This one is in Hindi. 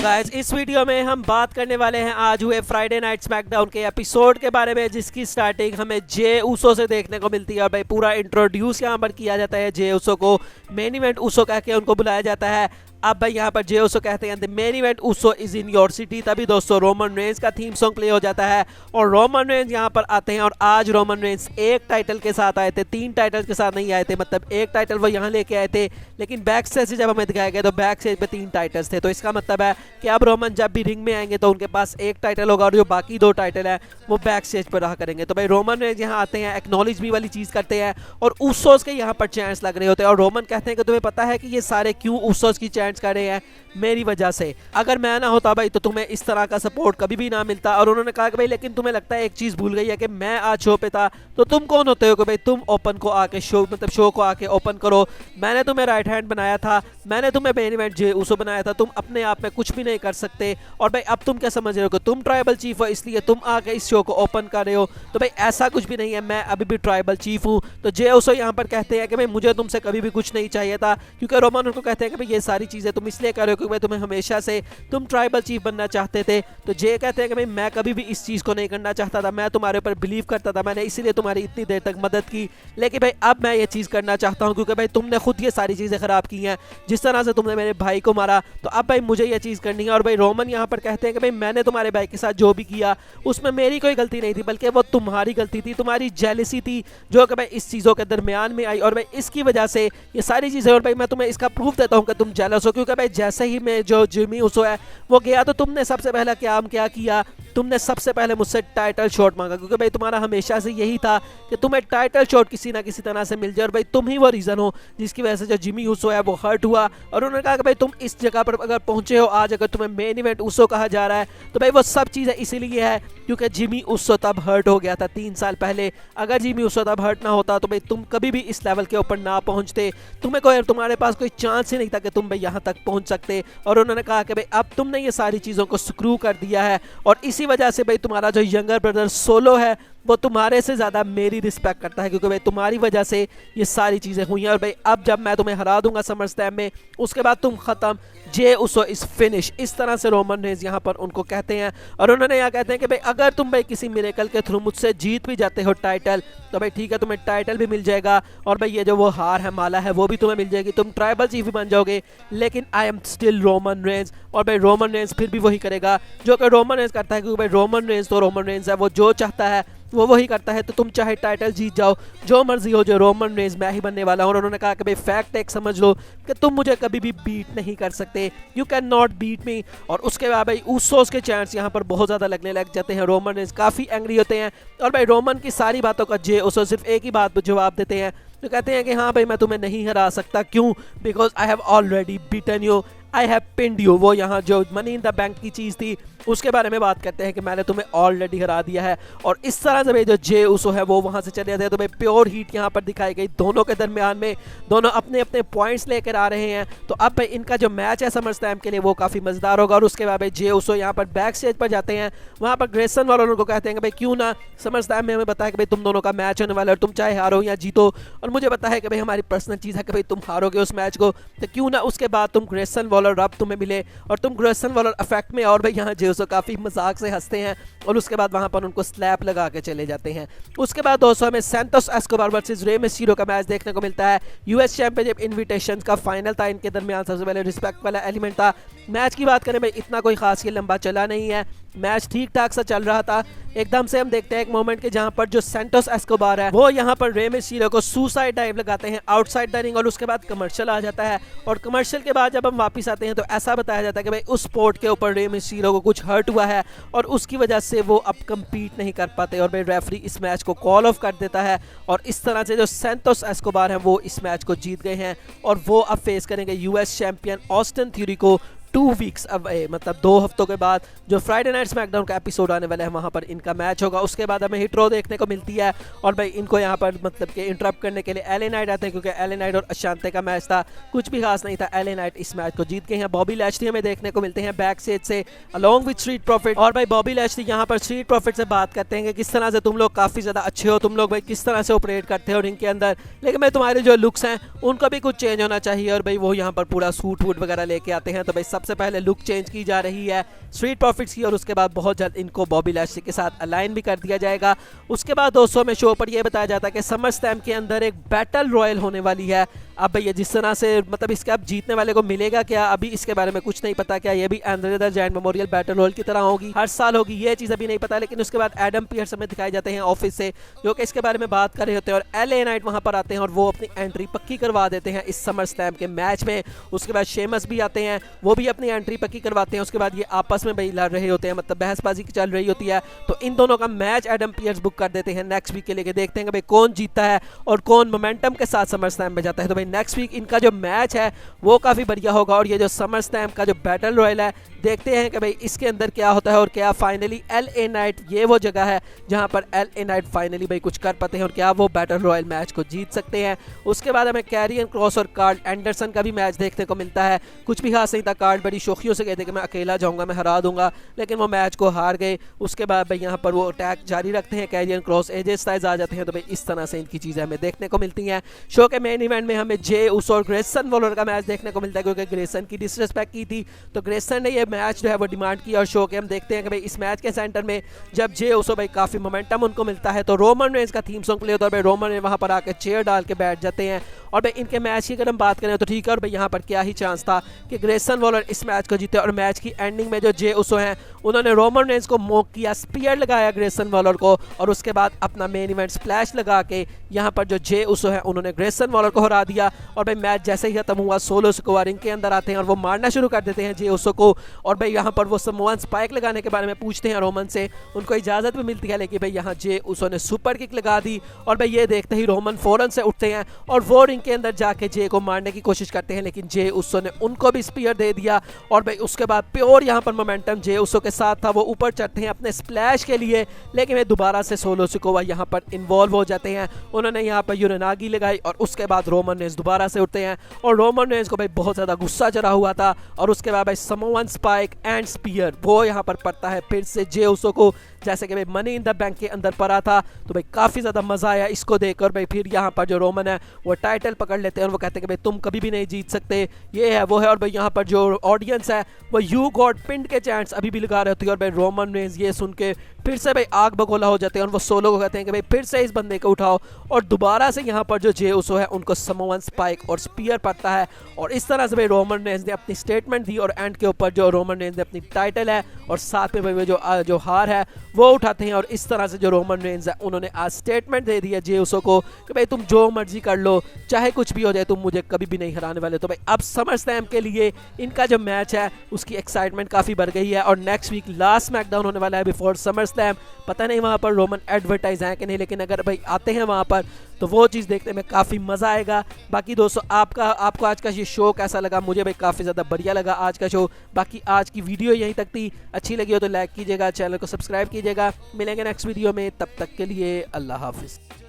गाइस, इस वीडियो में हम बात करने वाले हैं आज हुए फ्राइडे नाइट स्मैकडाउन के एपिसोड के बारे में, जिसकी स्टार्टिंग हमें जे ऊसो से देखने को मिलती है। और भाई पूरा इंट्रोड्यूस यहाँ पर किया जाता है जे ऊसो को, मेन इवेंट ऊसो कह के उनको बुलाया जाता है। अब भाई यहाँ पर जे ऊसो कहते हैं the main event Uso is in your city. तभी दोस्तों रोमन रेंज का थीम सॉन्ग प्ले हो जाता है और रोमन रेंज यहाँ पर आते हैं। और आज रोमन रेंज एक टाइटल के साथ आए थे, 3 टाइटल के साथ नहीं आए थे। मतलब एक टाइटल वो यहाँ लेके आए थे, लेकिन बैक स्टेज से जब हमें दिखाया गया तो बैक स्टेज पे 3 टाइटल्स थे। तो इसका मतलब है कि अब रोमन जब भी रिंग में आएंगे तो उनके पास एक टाइटल होगा और जो बाकी 2 टाइटल है वो बैक स्टेज पर रहा करेंगे। तो भाई रोमन रेंज यहाँ आते हैं, एक्नॉलेज भी वाली चीज़ करते हैं और ऊसोस के यहाँ पर चैंट्स लग रहे होते हैं। और रोमन कहते हैं कि तुम्हें पता है कि ये सारे क्यों ऊसोस की चैंट्स कर रहे हैं? मेरी वजह से। अगर मैं ना होता भाई तो तुम्हें इस तरह का सपोर्ट कभी भी ना मिलता। और उन्होंने कहा कि भाई लेकिन तुम्हें लगता है एक चीज़ भूल गई है कि मैं आज शो पे था, तो तुम कौन होते हो कि भाई तुम ओपन को आके शो को आके ओपन करो। मैंने तुम्हें राइट हैंड बनाया था, मैंने तुम्हें मेन इवेंट जे ऊसो बनाया था, तुम अपने आप में कुछ भी नहीं कर सकते। और भाई अब तुम क्या समझ रहे हो कि तुम ट्राइबल चीफ हो इसलिए तुम आके इस शो को ओपन कर रहे हो? तो भाई ऐसा कुछ भी नहीं है, मैं अभी भी ट्राइबल चीफ हूँ। तो जे ऊसो यहाँ पर कहते हैं कि भाई मुझे तुमसे कभी भी कुछ नहीं चाहिए था, क्योंकि रोमन उनको कहते हैं कि भाई ये सारी चीज़ें तुम इसलिए कर रहे हो क्योंकि भाई तुम्हें हमेशा से तुम ट्राइबल चीफ बनना चाहते थे। तो जे कहते हैं कि भाई मैं कभी भी इस चीज़ को नहीं करना चाहता था, मैं तुम्हारे ऊपर बिलीव करता था, मैंने इसीलिए तुम्हारी इतनी देर तक मदद की। लेकिन भाई अब मैं ये चीज़ करना चाहता हूँ क्योंकि भाई तुमने खुद ये सारी चीज़ें ख़राब की हैं, जिस तरह से तुमने मेरे भाई को मारा। तो अब भाई मुझे ये चीज़ करनी है। और भाई रोमन यहाँ पर कहते हैं कि भाई मैंने तुम्हारे भाई के साथ जो भी किया उसमें मेरी कोई गलती नहीं थी, बल्कि वो तुम्हारी गलती थी, तुम्हारी जेलसी थी जो कि भाई इस चीज़ों के दरमियान में आई। और भाई इसकी वजह से ये सारी चीज़ें, और भाई मैं तुम्हें इसका प्रूफ देता हूँ कि तुम जेलस हो, क्योंकि भाई जैसे ही मैं जो जिमी ऊसो है वो गया तो तुमने सबसे पहले क्या किया? तुमने सबसे पहले मुझसे टाइटल शॉट मांगा, क्योंकि भाई तुम्हारा हमेशा से यही था कि तुम्हें टाइटल शॉट किसी ना किसी तरह से मिल जाए। और भाई तुम ही वो रीज़न हो जिसकी वजह से जो जिमी ऊसो है वो हर्ट हुआ। और उन्होंने कहा कि भाई तुम इस जगह पर अगर पहुंचे हो आज, अगर तुम्हें मेन इवेंट ऊसो कहा जा रहा है, तो भाई वो सब चीज़ें इसीलिए है क्योंकि जिमी ऊसो तब हर्ट हो गया था 3 साल पहले। अगर जिमी ऊसो तब हर्ट ना होता तो भाई तुम कभी भी इस लेवल के ऊपर ना पहुंचते, तुम्हारे पास कोई चांस ही नहीं था कि तुम भाई यहाँ तक पहुँच सकते। और उन्होंने कहा कि भाई अब तुमने ये सारी चीज़ों को स्क्रू कर दिया है और इसी वजह से भाई तुम्हारा जो यंगर ब्रदर सोलो है वो तुम्हारे से ज़्यादा मेरी रिस्पेक्ट करता है, क्योंकि भाई तुम्हारी वजह से ये सारी चीज़ें हुई हैं। और भाई अब जब मैं तुम्हें हरा दूंगा समर स्लैम में, उसके बाद तुम ख़त्म, जे ऊसो इज़ फिनिश। इस तरह से रोमन रेंज यहाँ पर उनको कहते हैं। और उन्होंने यहाँ कहते हैं कि भाई अगर तुम भाई किसी मिरेकल के थ्रू मुझसे जीत भी जाते हो टाइटल, तो भाई ठीक है, तुम्हें टाइटल भी मिल जाएगा और भाई ये जो वो हार है, माला है, वो भी तुम्हें मिल जाएगी, तुम ट्राइबल चीफ भी बन जाओगे। लेकिन I am still Roman Reigns. और भाई रोमन रेंज फिर भी वही करेगा जो कि रोमन रेंज करता है, क्योंकि भाई रोमन रेंज तो रोमन रेंज है, वो जो चाहता है वो वही करता है। तो तुम चाहे टाइटल जीत जाओ, जो मर्जी हो, जो रोमन रेंज मैं ही बनने वाला हूँ। और उन्होंने कहा कि भाई फैक्ट एक समझ लो कि तुम मुझे कभी भी बीट नहीं कर सकते, you can not beat me. और उसके बाद भाई ऊसोस के चैंट्स यहाँ पर बहुत ज़्यादा लगने लग जाते हैं, रोमन रेंज काफ़ी एंग्री होते हैं। और भाई रोमन की सारी बातों का जे ऊसो सिर्फ एक ही बात पर जवाब देते हैं, तो कहते हैं कि हाँ भाई मैं तुम्हें नहीं हरा सकता। क्यों? Because I have already beaten you, I have pinned you. वो यहाँ जो मनी इन द बैंक की चीज़ थी उसके बारे में बात करते हैं कि मैंने तुम्हें ऑलरेडी हरा दिया है। और इस तरह से भाई जो जे ऊसो है वो वहाँ से चले जाते हैं। तो भाई प्योर हीट यहाँ पर दिखाई गई दोनों के दरमियान में, दोनों अपने अपने पॉइंट्स लेकर आ रहे हैं। तो अब भाई इनका जो मैच है समर स्लैम के लिए वो काफ़ी मज़ेदार होगा। और उसके बाद भाई जे ऊसो यहाँ पर बैक स्टेज पर जाते हैं, वहाँ पर ग्रेसन वालों उनको कहते हैं कि भाई क्यों ना समर स्लैम में हमें बताया कि भाई तुम दोनों का मैच होने वाला है और तुम चाहे हारो या जीतो, और मुझे पता है कि भाई हमारी पर्सनल चीज़ है कि भाई तुम हारोगे उस मैच को, तो क्यों ना उसके बाद तुम ग्रेसन वॉलर रब तुम्हें मिले और तुम ग्रेसन वॉलर अफेक्ट में। और भाई यहाँ जे ऊसो काफ़ी मजाक से हंसते हैं और उसके बाद वहां पर उनको स्लैप लगा के चले जाते हैं। उसके बाद दोस्तों हमें Santos Escobar versus Rey Mysterio का मैच देखने को मिलता है। यूएस चैंपियनशिप इनविटेशन का फाइनल था इनके दरमियान, सबसे पहले रिस्पेक्ट वाला एलिमेंट था। मैच की बात करें भाई इतना कोई खास ये लंबा चला नहीं है, मैच ठीक ठाक सा चल रहा था। एकदम से हम देखते हैं एक मोमेंट के जहां पर जो सैंटोस एस्कोबार है वो यहां पर रे मिस्टीरियो को सुसाइड डाइव लगाते हैं आउटसाइड द रिंग। और उसके बाद कमर्शियल आ जाता है और कमर्शियल के बाद जब हम वापस आते हैं तो ऐसा बताया जाता है कि भाई उस स्पॉट के ऊपर रे मिस्टीरियो को कुछ हर्ट हुआ है और उसकी वजह से वो अब कम्पीट नहीं कर पाते। और भाई रेफरी इस मैच को कॉल ऑफ कर देता है और इस तरह से जो सैंटोस एस्कोबार हैं वो इस मैच को जीत गए हैं और वो अब फेस करेंगे यूएस चैंपियन ऑस्टिन थ्योरी को 2 वीक्स अवे, मतलब 2 हफ्तों के बाद जो फ्राइडे नाइट स्मैकडाउन का एपिसोड आने वाला है वहाँ पर इनका मैच होगा। उसके बाद हमें हिट रो देखने को मिलती है और भाई इनको यहाँ पर मतलब कि इंटरप्ट करने के लिए एले नाइट आते हैं, क्योंकि एले नाइट और अशांते का मैच था, कुछ भी खास नहीं था। एले नाइट इस मैच को जीत गए हैं। बॉबी लैशली हमें देखने को मिलते हैं बैक स्टेज से अलॉन्ग विद स्ट्रीट प्रॉफिट। और भाई बॉबी लैशली यहाँ पर स्ट्रीट प्रॉफिट से बात करते हैं कि किस तरह से तुम लोग काफ़ी ज़्यादा अच्छे हो, तुम लोग भाई किस तरह से ऑपरेट करते हो रिंग के अंदर, लेकिन भाई तुम्हारे जो लुक्स हैं उनका भी कुछ चेंज होना चाहिए। और भाई वो यहाँ पर पूरा सूट वूट वगैरह लेके आते हैं। तो भाई सब सबसे पहले लुक चेंज की जा रही है स्ट्रीट प्रॉफिट्स की और उसके बाद बहुत जल्द इनको बॉबी लैशली के साथ अलाइन भी कर दिया जाएगा। उसके बाद दोस्तों में शो पर यह बताया जाता है कि समरस्लैम के अंदर एक बैटल रॉयल होने वाली है। अब भैया जिस तरह से मतलब इसके अब जीतने वाले को मिलेगा क्या, अभी इसके बारे में कुछ नहीं पता। क्या ये भी Andre the giant memorial battle royal की तरह होगी, हर साल होगी, ये चीज़ अभी नहीं पता। लेकिन उसके बाद एडम पियर्स हमें दिखाए जाते हैं ऑफिस से, जो कि इसके बारे में बात कर रहे होते हैं और एलए नाइट वहां पर आते हैं और वो अपनी एंट्री पक्की करवा देते हैं इस समरस्लैम के मैच में। उसके बाद शेमस भी आते हैं, वो भी अपनी एंट्री पक्की करवाते हैं। उसके बाद ये आपस में भाई लड़ रहे होते हैं, मतलब बहसबाजी चल रही होती है। तो इन दोनों का मैच एडम पियर्स बुक कर देते हैं नेक्स्ट वीक के लिए। देखते हैं कि भाई कौन जीतता है और कौन मोमेंटम के साथ समरस्लैम में जाता है। तो भाई नेक्स्ट वीक इनका जो मैच है वो काफी बढ़िया होगा। और ये जो समरस्लैम का जो बैटल रॉयल है, देखते हैं कि भाई इसके अंदर क्या होता है और क्या फाइनली एलए नाइट ये वो जगह है जहां पर एलए नाइट फाइनली भाई कुछ कर पाते हैं और क्या वो बैटल रॉयल मैच को जीत सकते हैं। उसके बाद हमें कैरियन क्रॉस और कार्ल एंडरसन का भी मैच देखने को मिलता है। कुछ भी खास नहीं था, कार्ल बड़ी शोखियों से कहते कि मैं अकेला जाऊंगा, मैं हरा दूंगा, लेकिन वो मैच को हार गए। उसके बाद भाई यहाँ पर वो अटैक जारी रखते हैं, कैरियन क्रॉस एजे स्टाइल्स आ जाते हैं। तो भाई इस तरह से इनकी चीज़ें हमें देखने को मिलती हैं। शो के मेन इवेंट में हमें जे उसो और ग्रेसन वॉलर का मैच देखने को मिलता है, क्योंकि ग्रेसन की डिसरिस्पेक्ट की थी तो ग्रेसन ने ये मैच जो है वो डिमांड की। और शो के हम देखते हैं कि भाई इस मैच के सेंटर में जब जे उसो भाई काफी मोमेंटम उनको मिलता है तो रोमन रेंज का थीम सॉन्ग प्ले होता है। भाई रोमन रेंज वहां पर आकर चेयर डाल के बैठ जाते हैं। और भाई इनके मैच की अगर हम बात करें तो ठीक है, और भाई यहाँ पर क्या ही चांस था कि ग्रेसन वॉलर इस मैच को जीते। और मैच की एंडिंग में जो जे उसो हैं उन्होंने रोमन रेंज को मॉक किया, स्पीयर लगाया ग्रेसन वॉलर को, और उसके बाद अपना मेन इवेंट स्प्लैश लगा के यहाँ पर जो जे उसो है उन्होंने ग्रेसन वॉलर को हरा दिया। और भाई मैच जैसे ही खत्म हुआ सोलो सिकोआ रिंग के अंदर आते हैं और वो मारना शुरू कर देते हैं जे उसो को। और भाई यहाँ पर वो समोअन स्पाइक लगाने के बारे में पूछते हैं रोमन से, उनको इजाजत भी मिलती है, लेकिन भाई यहाँ जे उसो ने सुपर किक लगा दी। और भाई ये देखते ही रोमन फौरन से उठते हैं और वो रिंग के अंदर जाके जे को मारने की कोशिश करते हैं, लेकिन जे उसो ने उनको भी स्पीयर दे दिया। और भाई उसके बाद प्योर यहाँ पर मोमेंटम जे उसो के साथ था, वो ऊपर चढ़ते हैं अपने स्प्लैश के लिए, लेकिन वे दोबारा से सोलो सिकोआ यहाँ पर इन्वॉल्व हो जाते हैं। उन्होंने यहाँ पर यूनागी लगाई और उसके बाद रोमन रेंज दोबारा से उठते हैं और रोमन रेंज को भाई बहुत ज़्यादा गुस्सा चढ़ा हुआ था। और उसके बाद भाई समोअन स्पाइक एंड स्पीयर वो यहाँ पर पड़ता है फिर से जे उसो को, जैसे कि भाई मनी इन द बैंक के अंदर पड़ा था। तो भाई काफ़ी ज़्यादा मज़ा आया इसको देखकर। भाई फिर यहाँ पर जो रोमन है वो टाइटल पकड़ लेते हैं और वो कहते हैं कि भाई तुम कभी भी नहीं जीत सकते, ये है वो है। और भाई यहाँ पर जो ऑडियंस है वो यू गॉड पिंड के चैंट्स अभी भी लगा रहे होते हैं। और भाई रोमन रेंज ये सुन के फिर से भाई आग बगोला हो जाते हैं और वो सोलो को कहते हैं कि भाई फिर से इस बंदे को उठाओ। और दोबारा से यहाँ पर जो जे उसो है उनको समोअन स्पाइक और स्पीयर पड़ता है। और इस तरह से भाई रोमन रेंज ने अपनी स्टेटमेंट दी और एंड के ऊपर जो रोमन रेंज ने अपनी टाइटल है और साथ में भाई जो हार है वो उठाते हैं। और इस तरह से जो रोमन रेंज है उन्होंने आज स्टेटमेंट दे दी है जे उसो को कि भाई तुम जो मर्जी कर लो, चाहे कुछ भी हो जाए, तुम मुझे कभी भी नहीं हराने वाले। तो भाई अब समरस्लैम के लिए इनका जो मैच है उसकी एक्साइटमेंट काफ़ी बढ़ गई है। और नेक्स्ट वीक लास्ट स्मैकडाउन होने वाला है बिफोर समरस्लैम। पता नहीं वहाँ पर रोमन एडवर्टाइज हैं कि नहीं, लेकिन अगर भाई आते हैं वहाँ पर तो वो चीज़ देखने में काफ़ी मज़ा आएगा। बाकी दोस्तों आपको आज का ये शो कैसा लगा? मुझे भाई काफ़ी ज़्यादा बढ़िया लगा आज का शो। बाकी आज की वीडियो यहीं तक थी, अच्छी लगी हो तो लाइक कीजिएगा, चैनल को सब्सक्राइब कीजिएगा। मिलेंगे नेक्स्ट वीडियो में, तब तक के लिए अल्लाह हाफिज़।